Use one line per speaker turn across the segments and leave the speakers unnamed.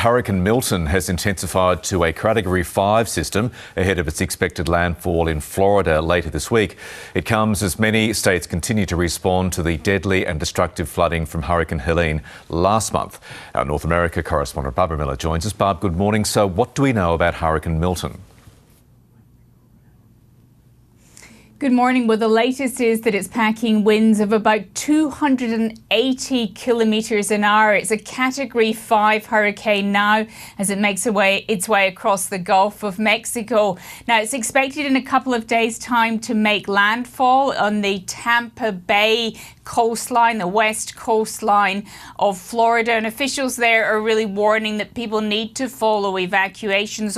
Hurricane Milton has intensified to a Category 5 system ahead of its expected landfall in Florida later this week. It comes as many states continue to respond to the deadly and destructive flooding from Hurricane Helene last month. Our North America correspondent Barbara Miller joins us. Barb, good morning. So what do we know about Hurricane Milton?
Good morning. Well, the latest is that it's packing winds of about 280 kilometres an hour. It's a Category 5 hurricane now as it makes its way across the Gulf of Mexico. Now, it's expected in a couple of days' time to make landfall on the Tampa Bay coastline, the west coastline of Florida, and officials there are really warning that people need to follow evacuation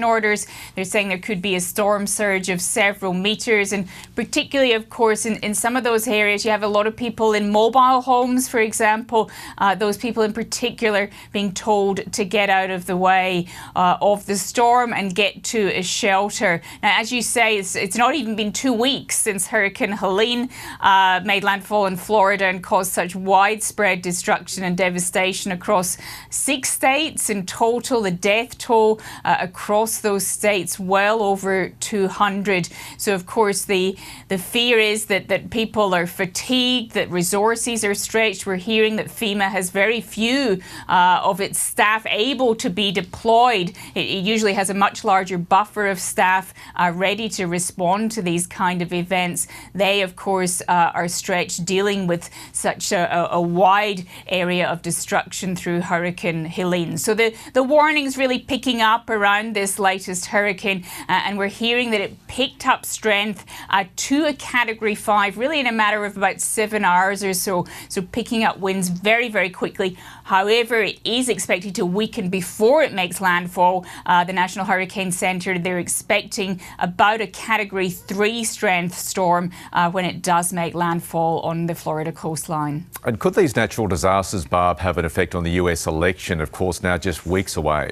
orders. They're saying there could be a storm surge of several meters, and particularly, of course, in some of those areas you have a lot of people in mobile homes, for example, those people in particular being told to get out of the way of the storm and get to a shelter. Now, as you say, it's not even been 2 weeks since Hurricane Helene made landfall in Florida and caused such widespread destruction and devastation across 6 states in total. The death toll across those states well over 200. So, of course, the fear is that people are fatigued, that resources are stretched. We're hearing that FEMA has very few of its staff able to be deployed. It usually has a much larger buffer of staff ready to respond to these kind of events. They, of course, are stretched dealing with such a wide area of destruction through Hurricane Helene. So the warning's really picking up around this latest hurricane, and we're hearing that it picked up strength to a Category 5 really in a matter of about 7 hours or so. So picking up winds very, very quickly. However, it is expected to weaken before it makes landfall. The National Hurricane Center, they're expecting about a Category 3 strength storm when it does make landfall on the Florida coastline.
And could these natural disasters, Barb, have an effect on the US election, of course, now just weeks away?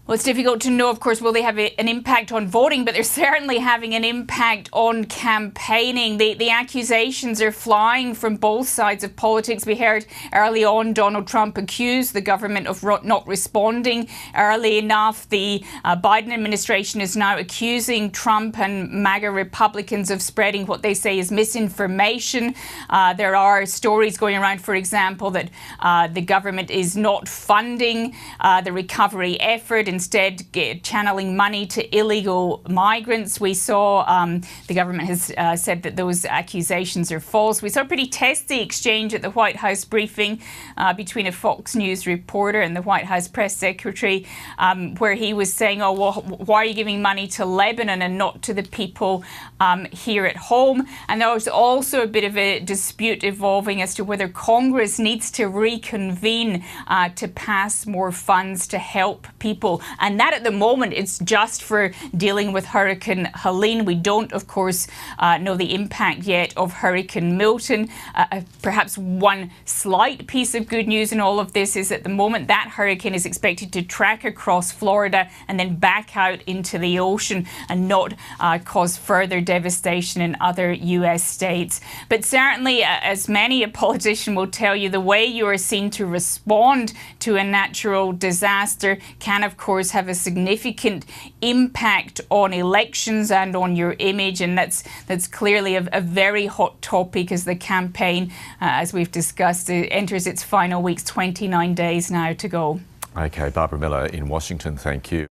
Well, it's difficult to know, of course, will they have an impact on voting, but they're certainly having an impact on campaigning. The accusations are flying from both sides of politics. We heard early on Donald Trump accuse the government of not responding early enough. The Biden administration is now accusing Trump and MAGA Republicans of spreading what they say is misinformation. There are stories going around, for example, that the government is not funding the recovery effort, instead channeling money to illegal migrants. We saw the government has said that those accusations are false. We saw a pretty testy exchange at the White House briefing between a Fox News reporter and the White House press secretary, where he was saying, oh, well, why are you giving money to Lebanon and not to the people here at home? And there was also a bit of a dispute evolving as to whether Congress needs to reconvene to pass more funds to help people. And that at the moment, it's just for dealing with Hurricane Helene. We don't, of course, know the impact yet of Hurricane Milton. Perhaps one slight piece of good news in all of this is at the moment that hurricane is expected to track across Florida and then back out into the ocean and not cause further devastation in other US states. But certainly, as many a politician will tell you, the way you are seen to respond to a natural disaster can, of course, have a significant impact on elections and on your image, and that's clearly a very hot topic as the campaign, as we've discussed, enters its final weeks. 29 days now to go.
OK, Barbara Miller in Washington, thank you.